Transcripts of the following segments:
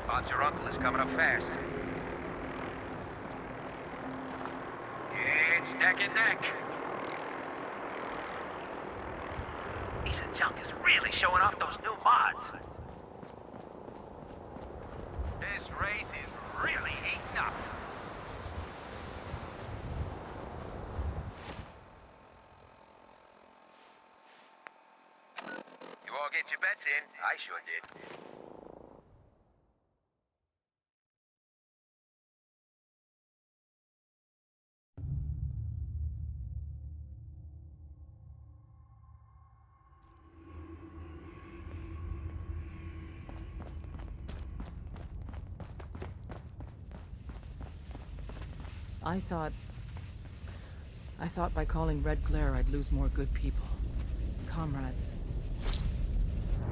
Odds your uncle is coming up fast. It's neck and neck. Piece of junk is really showing off those new mods. This race is really heating up. You all get your bets in. I sure did. I thought by calling Red Glare I'd lose more good people. Comrades.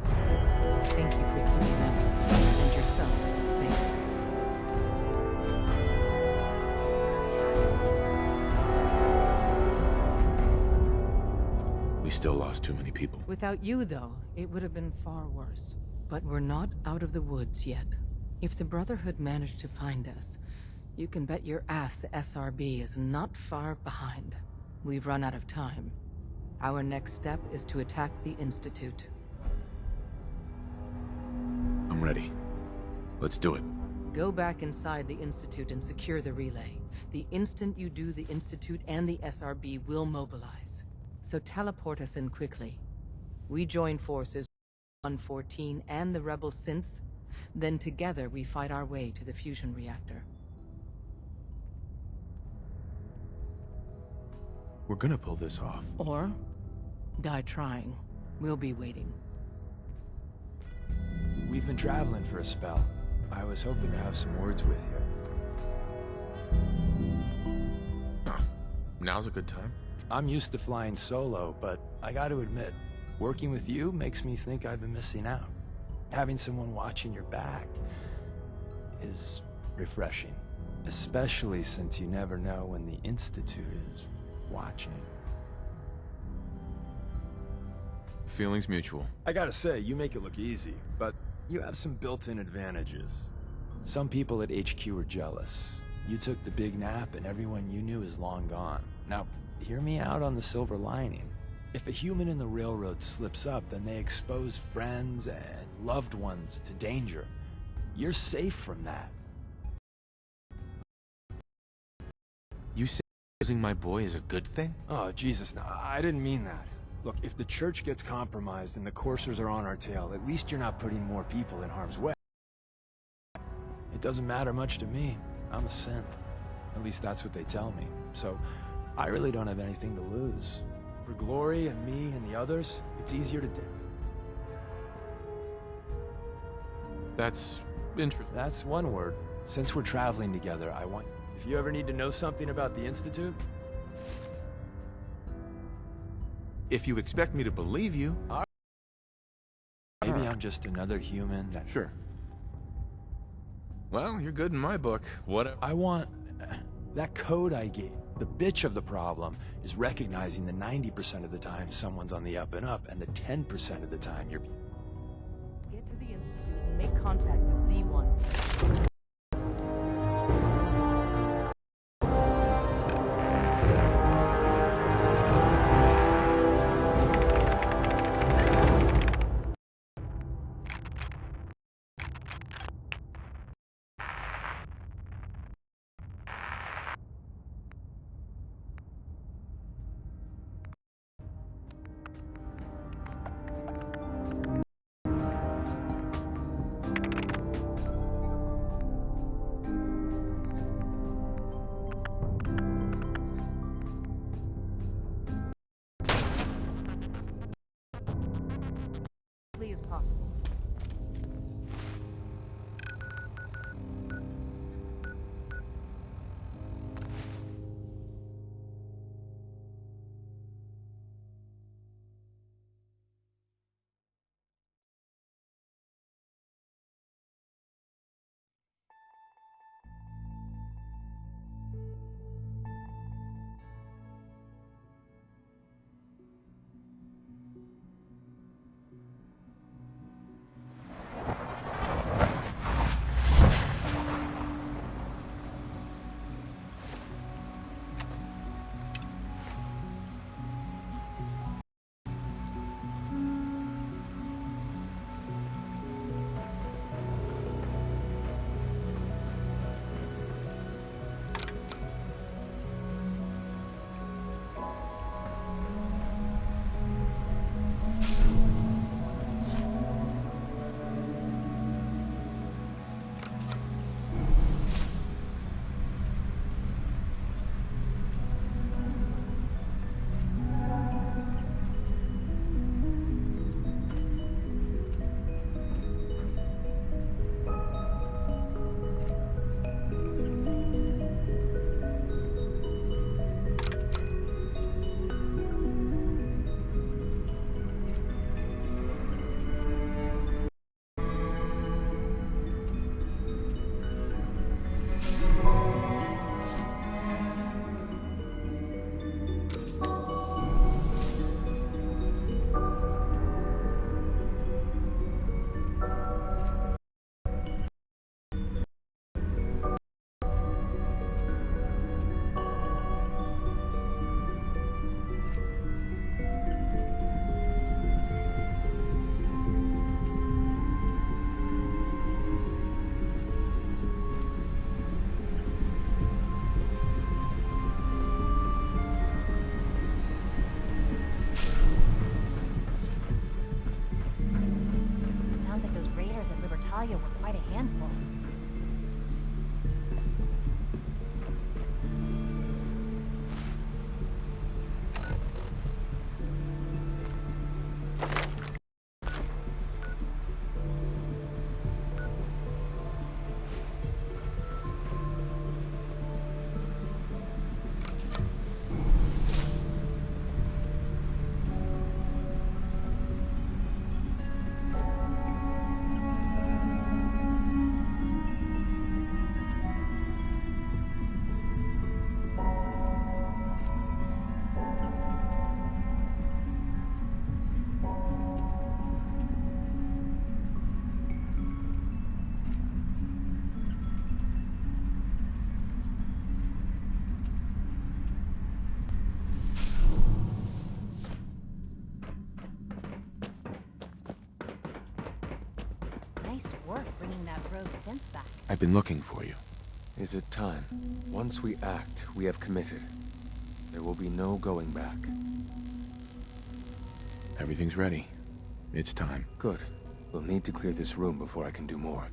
Thank you for keeping them and yourself safe. We still lost too many people. Without you, though, it would have been far worse. But we're not out of the woods yet. If the Brotherhood managed to find us, you can bet your ass the SRB is not far behind. We've run out of time. Our next step is to attack the Institute. I'm ready. Let's do it. Go back inside the Institute and secure the relay. The instant you do, the Institute and the SRB will mobilize. So teleport us in quickly. We join forces with 114 and the Rebel synths, then together we fight our way to the fusion reactor. We're gonna pull this off. Or die trying. We'll be waiting. We've been traveling for a spell. I was hoping to have some words with you. Oh, now's a good time. I'm used to flying solo, but I gotta admit, working with you makes me think I've been missing out. Having someone watching your back is refreshing. Especially since you never know when the Institute is watching. Feelings mutual. I gotta say, you make it look easy, but you have some built-in advantages. Some people at HQ are jealous. You took the big nap and everyone you knew is long gone. Now, hear me out on the silver lining. If a human in the railroad slips up, then they expose friends and loved ones to danger. You're safe from that. You say losing my boy is a good thing? Oh, Jesus, no, I didn't mean that. Look, if the church gets compromised and the coursers are on our tail, at least you're not putting more people in harm's way. It doesn't matter much to me. I'm a synth. At least that's what they tell me. So, I really don't have anything to lose. For Glory and me and the others, it's easier to do. That's interesting. That's one word. Since we're traveling together, I want... If you ever need to know something about the Institute... If you expect me to believe you... Maybe I'm just another human that... Sure. Well, you're good in my book. Whatever. I want... that code I gave. The bitch of the problem is recognizing that 90% of the time someone's on the up and up, and the 10% of the time you're... Get to the Institute and make contact with Z1. a handful. Nice work bringing that rogue synth back. I've been looking for you. Is it time? Once we act, we have committed. There will be no going back. Everything's ready. It's time. Good. We'll need to clear this room before I can do more.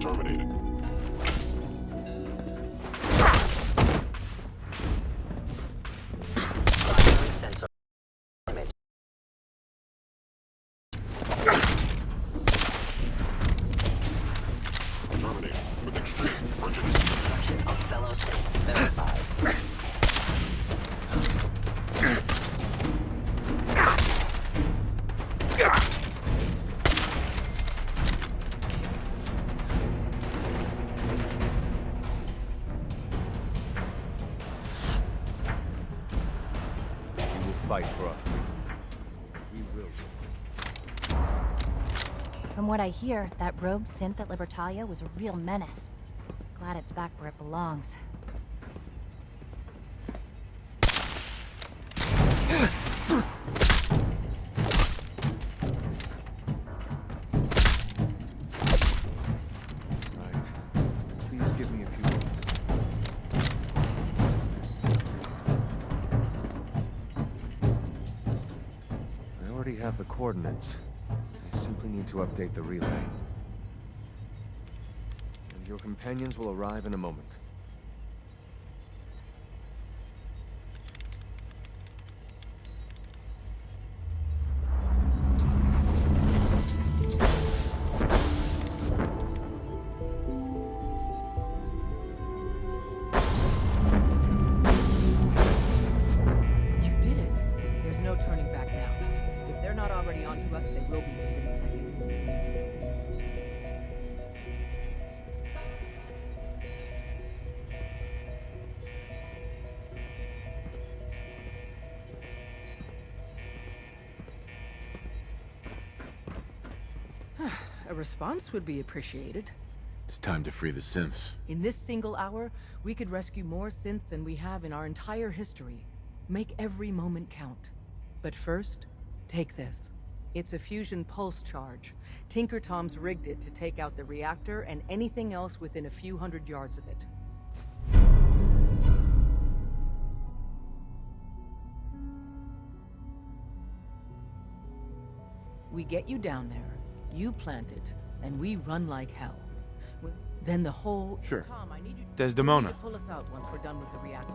Terminated. Primary sensor limit. Terminated with extreme urgency. Destruction of fellow synth verified. Fight for our freedom. We will. From what I hear, that rogue synth at Libertalia was a real menace. Glad it's back where it belongs. Right. Please give me a few moments. I already have the coordinates. I simply need to update the relay. And your companions will arrive in a moment. You did it. There's no turning back now. If they're not already onto us, they will be within seconds. A response would be appreciated. It's time to free the synths. In this single hour, we could rescue more synths than we have in our entire history. Make every moment count. But first, take this. It's a fusion pulse charge. Tinker Tom's rigged it to take out the reactor and anything else within a few hundred yards of it. We get you down there, you plant it, and we run like hell. Then the whole... Sure. Tom, I need you Desdemona. to pull us out once we're done with the reactor,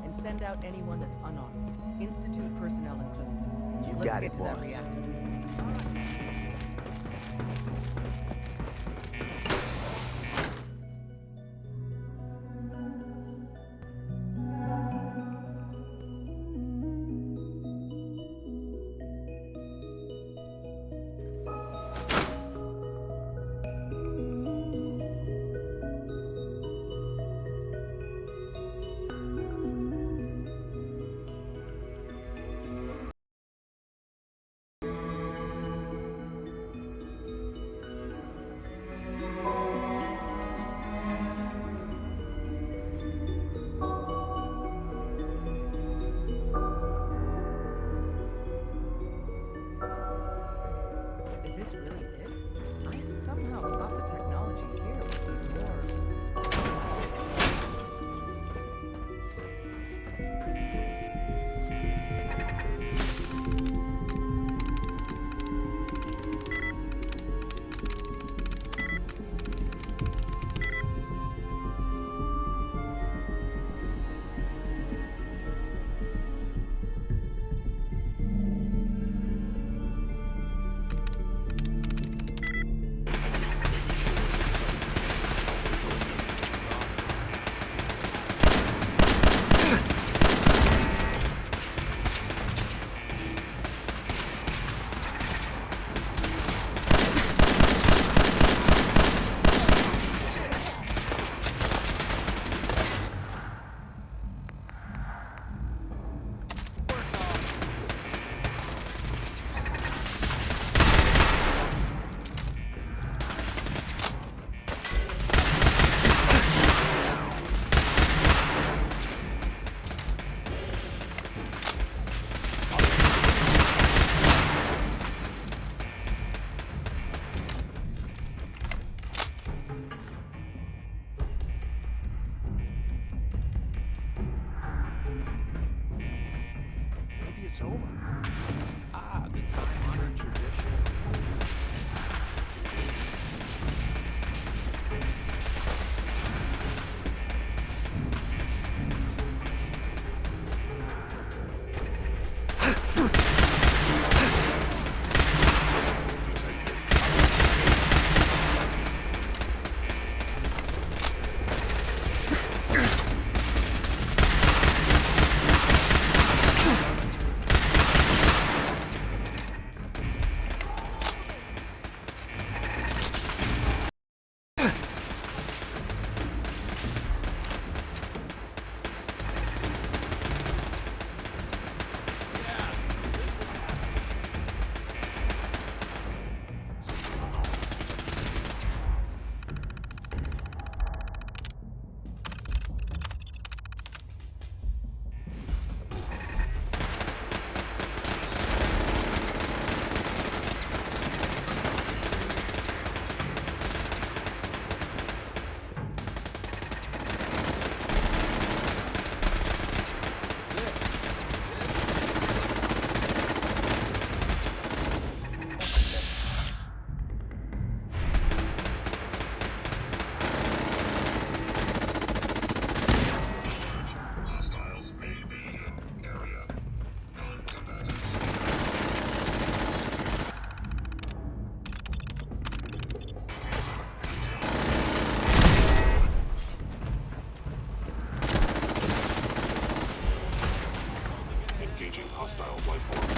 and send out anyone that's unarmed. Institute personnel included. You Let's got get it, to that boss. reactor. it's over. Ah, the time-honored tradition. Hostiles may be in area. Non-combatants. Engaging hostile life form.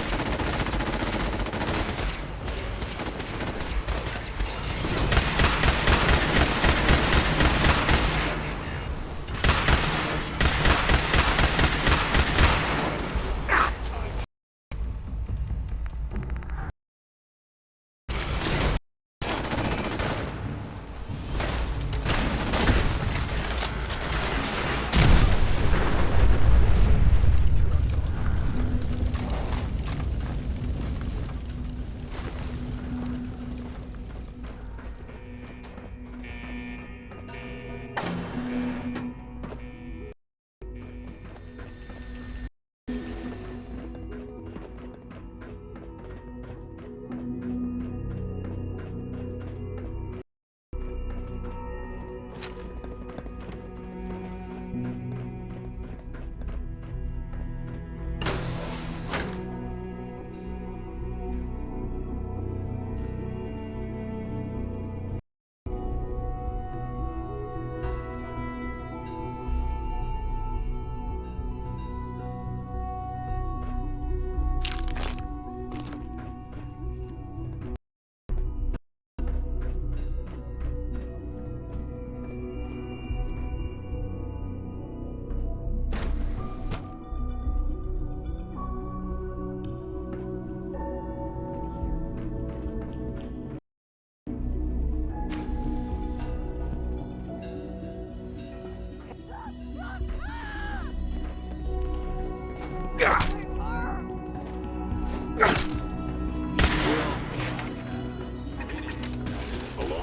Hello?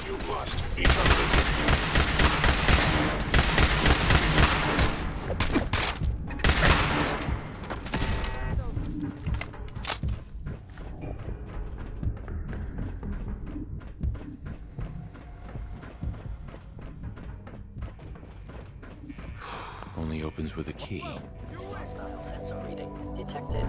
You must be terminated. Only opens with a key. Hostile sensor reading detected.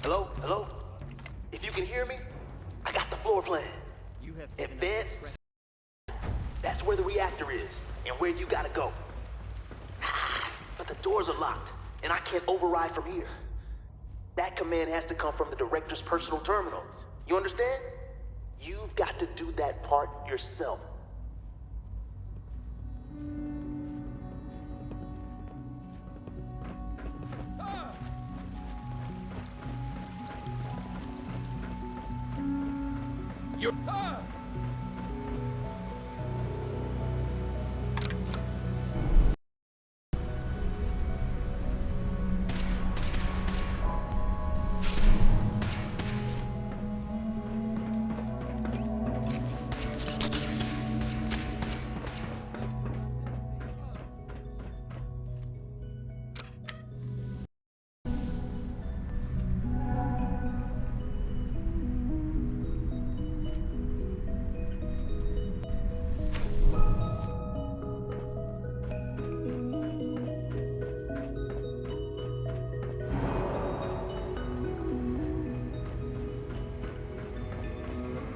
Hello? Hello? If you can hear me, I got the floor plan. Advanced. That's where the reactor is, and where you gotta go. But the doors are locked, and I can't override from here. That command has to come from the director's personal terminal. You understand? You've got to do that part yourself.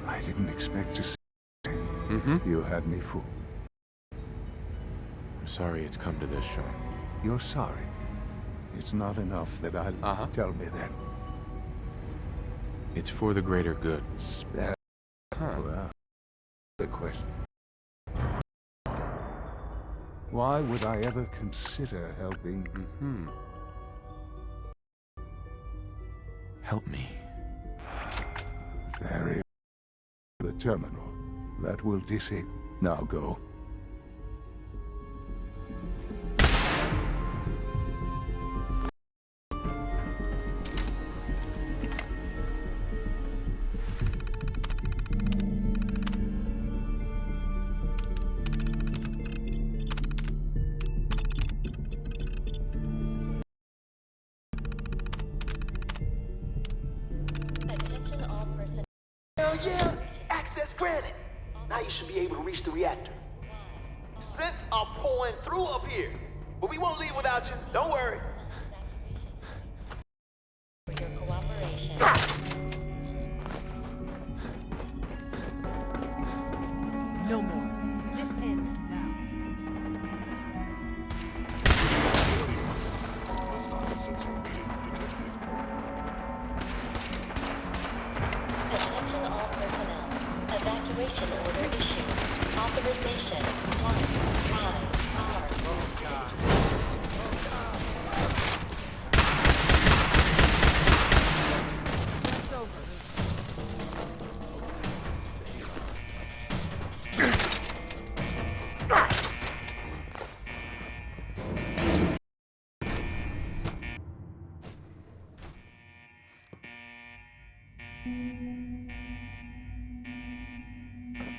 I didn't expect to see. You had me fooled. I'm sorry it's come to this, Sean. You're sorry. It's not enough that I'll tell me that. It's for the greater good. Well, the question. Why would I ever consider helping? Help me. Very. The terminal. That will disable. Now go. Hell yeah! Access granted! Now you should be able to reach the reactor. Scents are pouring through up here, but we won't leave without you. Don't worry. For your cooperation. No more. This ends now. Attention all personnel. Evacuation order issued. Authorization 1 It's over.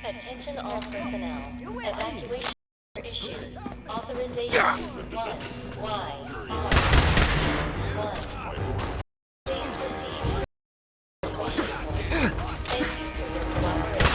Attention all personnel. Evacuation order issued. Authorization 1 Please proceed. Thank you for your cooperation.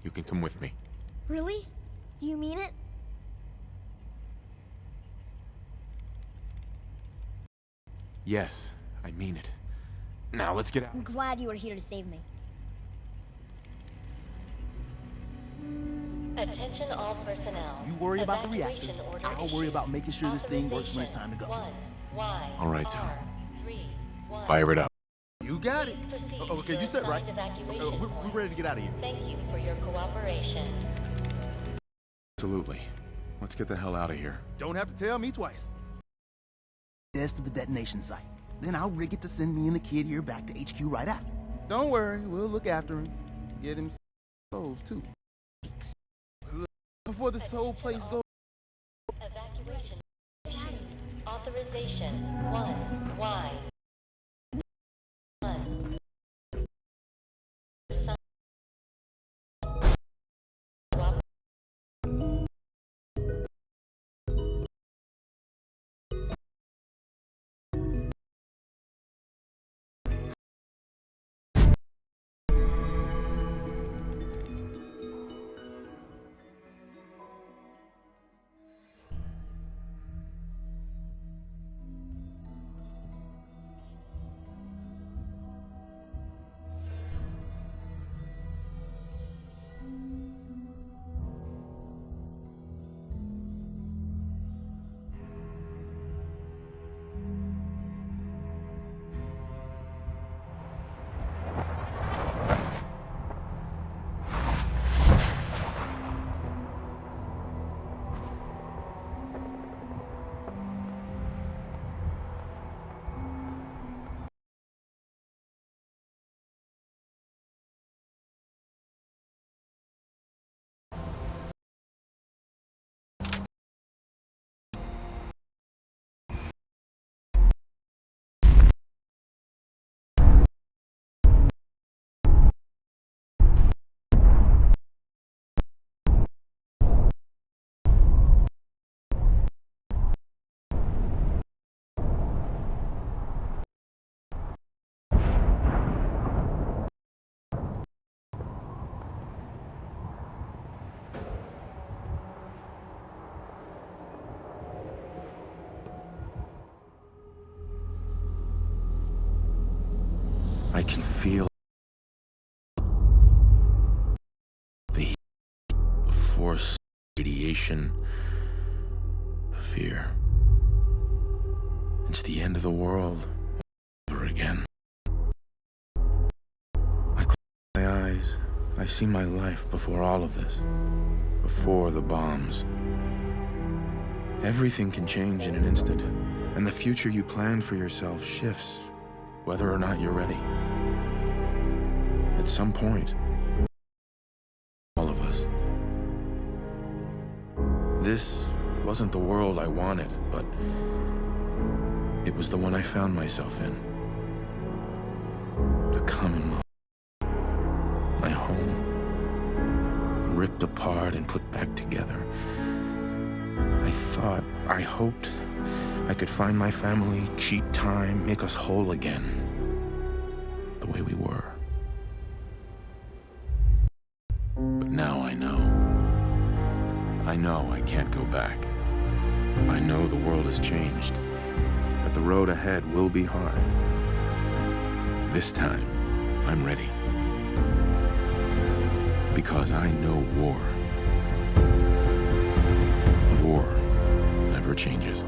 You can come with me. Really? Do you mean it? Yes, I mean it. Now let's get out. I'm glad you were here to save me. Attention all personnel. You worry about the reactor. Evacuation order I'll worry issued. about making sure this thing works when it's time to go. All right, Tom. Fire it up. You got it. Okay, you said right. We're ready to get out of here. Thank you for your cooperation. Absolutely. Let's get the hell out of here. Don't have to tell me twice. Des to the detonation site. Then I'll rig it to send me and the kid here back to HQ right after. Don't worry, we'll look after him. Get him stove too. Before this whole place goes. Evacuation issued. Authorization 1Y. 1. I can feel the heat, the force, radiation, the fear. It's the end of the world over again. I close my eyes. I see my life before all of this, before the bombs. Everything can change in an instant, and the future you plan for yourself shifts, whether or not you're ready. At some point, all of us. This wasn't the world I wanted, but it was the one I found myself in. The Commonwealth. My home. Ripped apart and put back together. I hoped I could find my family, cheat time, make us whole again. The way we were. But now I know. I know I can't go back. I know the world has changed. That the road ahead will be hard. This time, I'm ready. Because I know war. War never changes.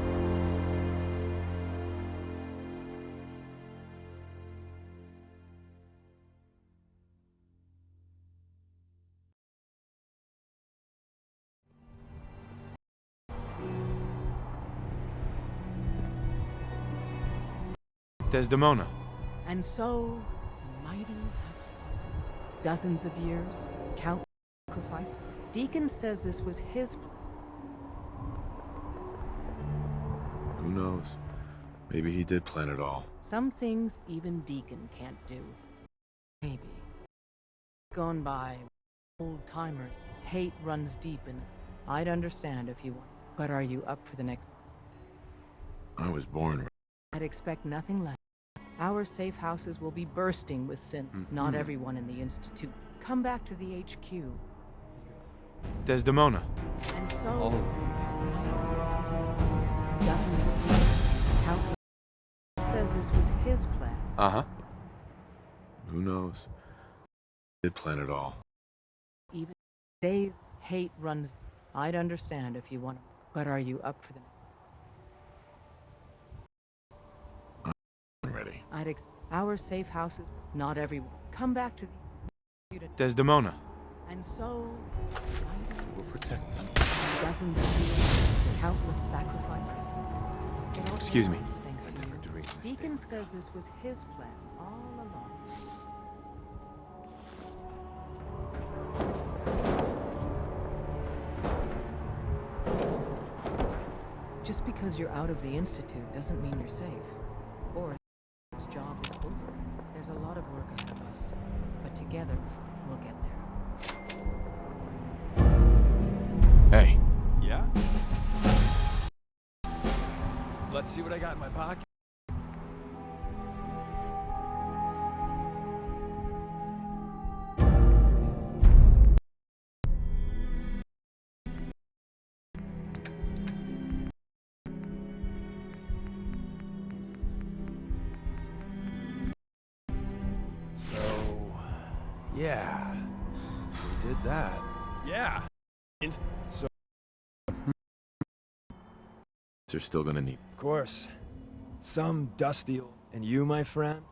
Desdemona. And so, mighty have fallen. Dozens of years, countless sacrifice. Deacon says this was his... Who knows? Maybe he did plan it all. Some things even Deacon can't do. Maybe. Gone by, old-timers. Hate runs deep in it. I'd understand if you want. But are you up for the next... I was born... I'd expect nothing less. Our safe houses will be bursting with synth. Not everyone in the Institute. Come back to the HQ. Desdemona. And so, All dozens of years, countless says this was his plan. Uh-huh. Who knows? Did plan it all. Even days, hate runs. I'd understand if you want, but are you up for them? I'm ready. Our safe houses, not everyone. Come back to the Desdemona. And so, will protect them. dozens of years, countless sacrifices. It all Excuse paid me. off Thanks to you. dreamed this day Deacon would says this was his plan all along. Just because you're out of the Institute doesn't mean you're safe. Or this job is over. There's a lot of work ahead of us. But together, we'll get there. Hey. Yeah? Let's see what I got in my pocket. So, yeah, we did that. Yeah. So, You're still gonna need. of course, some dusty old... And you, my friend?